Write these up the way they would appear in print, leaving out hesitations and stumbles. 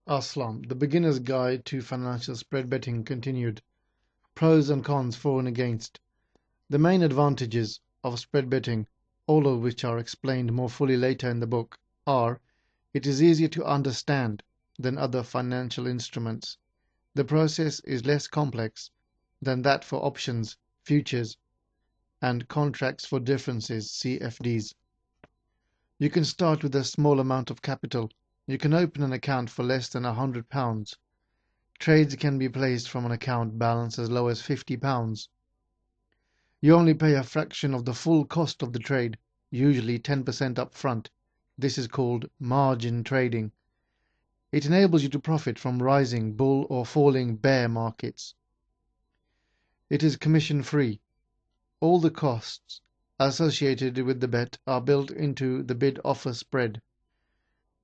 Aslam, the beginner's guide to financial spread betting continued. Pros and cons for and against. The main advantages of spread betting, all of which are explained more fully later in the book, are: it is easier to understand than other financial instruments. The process is less complex than that for options, futures, and contracts for differences (CFDs). You can start with a small amount of capital. You can open an account for less than £100. Trades can be placed from an account balance as low as £50. You only pay a fraction of the full cost of the trade, usually 10% up front. This is called margin trading. It enables you to profit from rising bull or falling bear markets. It is commission-free. All the costs associated with the bet are built into the bid-offer spread.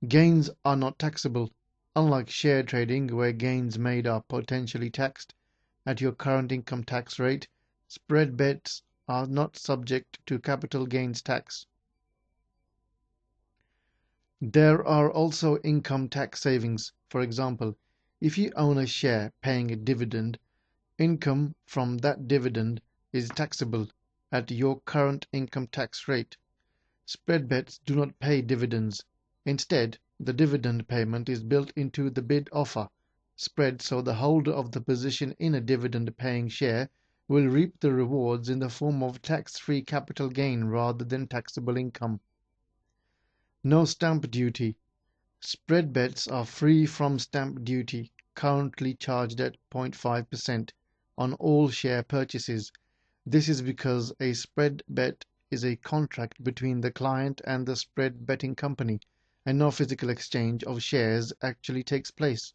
Gains are not taxable. Unlike share trading, where gains made are potentially taxed at your current income tax rate, spread bets are not subject to capital gains tax. There are also income tax savings. For example, if you own a share paying a dividend, income from that dividend is taxable at your current income tax rate. Spread bets do not pay dividends. Instead, the dividend payment is built into the bid-offer spread, so the holder of the position in a dividend-paying share will reap the rewards in the form of tax-free capital gain rather than taxable income. No stamp duty. Spread bets are free from stamp duty, currently charged at 0.5% on all share purchases. This is because a spread bet is a contract between the client and the spread betting company, and no physical exchange of shares actually takes place.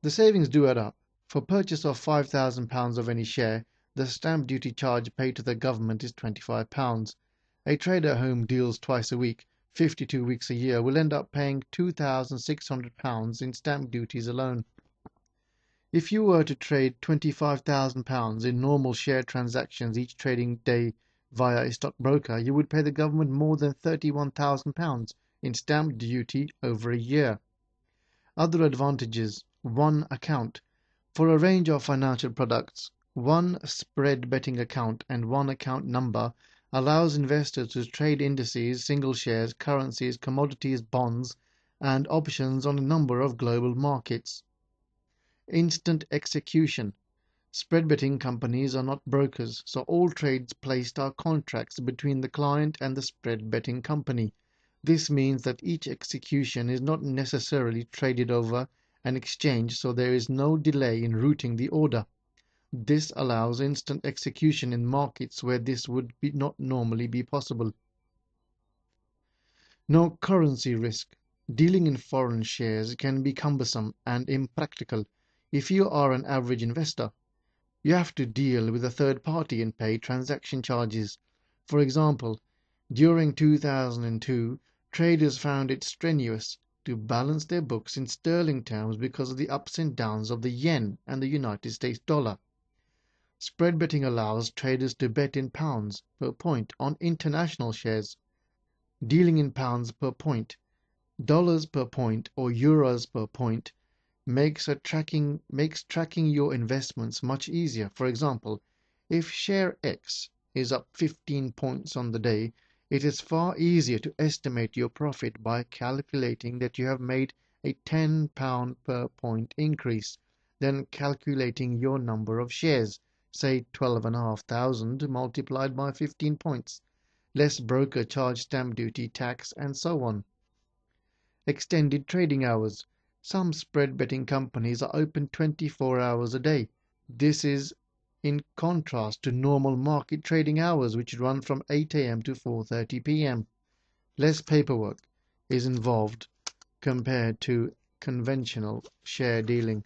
The savings do add up. For purchase of £5,000 of any share, the stamp duty charge paid to the government is £25. A trader who deals twice a week, 52 weeks a year, will end up paying £2,600 in stamp duties alone. If you were to trade £25,000 in normal share transactions each trading day via a stockbroker, you would pay the government more than £31,000 in stamp duty over a year. Other advantages: one account. For a range of financial products, one spread betting account and one account number allows investors to trade indices, single shares, currencies, commodities, bonds, and options on a number of global markets. Instant execution. Spread betting companies are not brokers, so all trades placed are contracts between the client and the spread betting company. This means that each execution is not necessarily traded over an exchange, so there is no delay in routing the order. This allows instant execution in markets where this would not normally be possible. No currency risk. Dealing in foreign shares can be cumbersome and impractical if you are an average investor. You have to deal with a third party and pay transaction charges. For example, during 2002, traders found it strenuous to balance their books in sterling terms because of the ups and downs of the yen and the United States dollar. Spread betting allows traders to bet in pounds per point on international shares. Dealing in pounds per point, dollars per point, or euros per point makes tracking your investments much easier. For example, if share X is up 15 points on the day, it is far easier to estimate your profit by calculating that you have made a £10 per point increase than calculating your number of shares, say 12,500 multiplied by 15 points, less broker charge, stamp duty, tax, and so on. Extended trading hours. Some spread betting companies are open 24 hours a day. This is in contrast to normal market trading hours, which run from 8 a.m. to 4:30 p.m. Less paperwork is involved compared to conventional share dealing.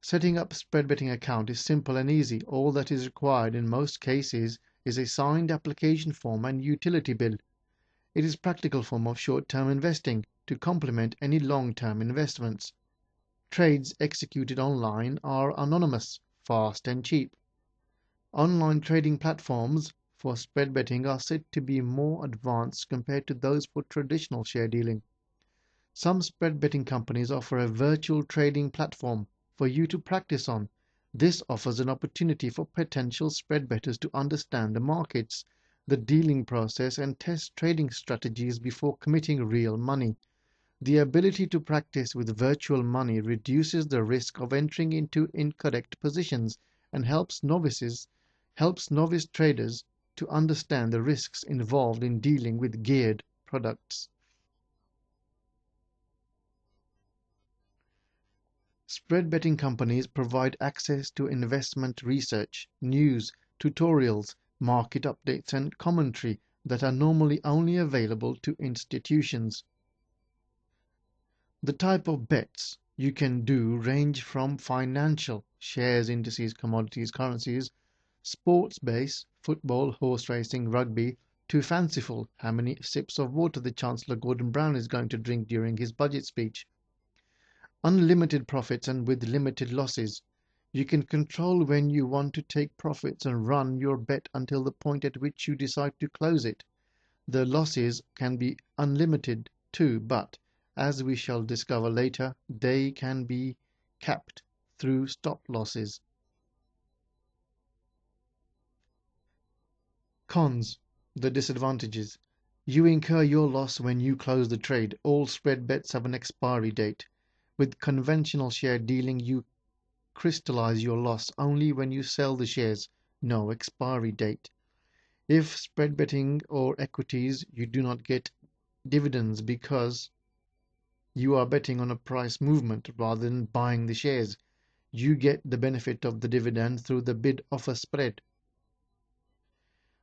Setting up a spread betting account is simple and easy. All that is required in most cases is a signed application form and utility bill. It is a practical form of short-term investing to complement any long-term investments. Trades executed online are anonymous, fast, and cheap. Online trading platforms for spread betting are said to be more advanced compared to those for traditional share dealing. Some spread betting companies offer a virtual trading platform for you to practice on. This offers an opportunity for potential spread bettors to understand the markets, the dealing process, and test trading strategies before committing real money. The ability to practice with virtual money reduces the risk of entering into incorrect positions and helps novice traders to understand the risks involved in dealing with geared products. Spread betting companies provide access to investment research, news, tutorials, market updates, and commentary that are normally only available to institutions. The type of bets you can do range from financial, shares, indices, commodities, currencies, sports base, football, horse racing, rugby, to fanciful, how many sips of water the Chancellor Gordon Brown is going to drink during his budget speech. Unlimited profits and with limited losses. You can control when you want to take profits and run your bet until the point at which you decide to close it. The losses can be unlimited too, but, as we shall discover later, they can be capped through stop losses. Cons. The disadvantages. You incur your loss when you close the trade. All spread bets have an expiry date. With conventional share dealing, you crystallize your loss only when you sell the shares. No expiry date. If spread betting or equities, you do not get dividends because you are betting on a price movement rather than buying the shares. You get the benefit of the dividend through the bid offer spread.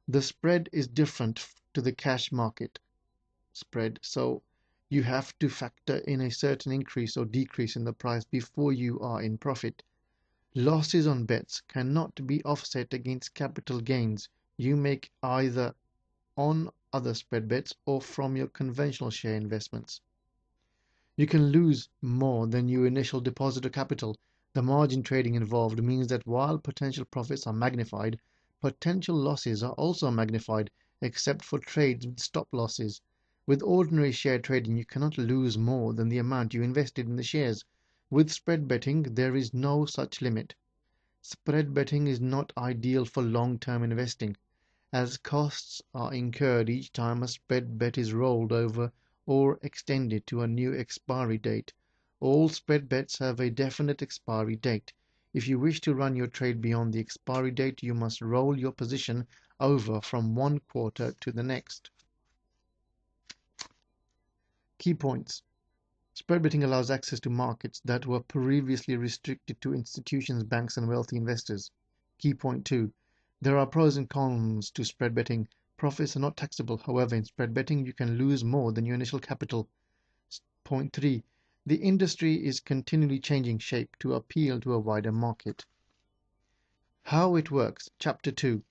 The spread is different to the cash market spread, so you have to factor in a certain increase or decrease in the price before you are in profit. Losses on bets cannot be offset against capital gains you make either on other spread bets or from your conventional share investments. You can lose more than your initial deposit or capital. The margin trading involved means that while potential profits are magnified, potential losses are also magnified, except for trades with stop losses. With ordinary share trading, you cannot lose more than the amount you invested in the shares. With spread betting, there is no such limit. Spread betting is not ideal for long-term investing, as costs are incurred each time a spread bet is rolled over or extended to a new expiry date. All spread bets have a definite expiry date. If you wish to run your trade beyond the expiry date, you must roll your position over from one quarter to the next. Key points. Spread betting allows access to markets that were previously restricted to institutions, banks, and wealthy investors. Key point 2. There are pros and cons to spread betting. Profits are not taxable. However, in spread betting, you can lose more than your initial capital. Point 3. The industry is continually changing shape to appeal to a wider market. How it works. Chapter 2.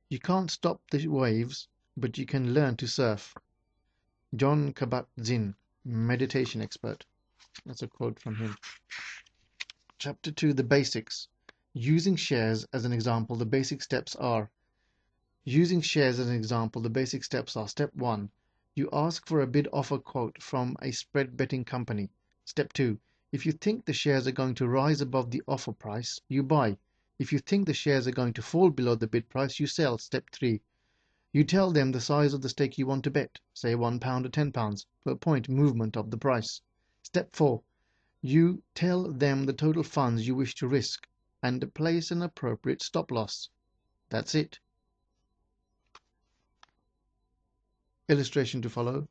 You can't stop the waves, but you can learn to surf. John Kabat-Zinn, meditation expert. That's a quote from him. Chapter 2, the basics. Using shares as an example, the basic steps are Step 1. You ask for a bid offer quote from a spread betting company. Step 2. If you think the shares are going to rise above the offer price, you buy. If you think the shares are going to fall below the bid price, you sell. Step 3. You tell them the size of the stake you want to bet, say £1 or £10, per point movement of the price. Step 4. You tell them the total funds you wish to risk and place an appropriate stop loss. That's it. Illustration to follow.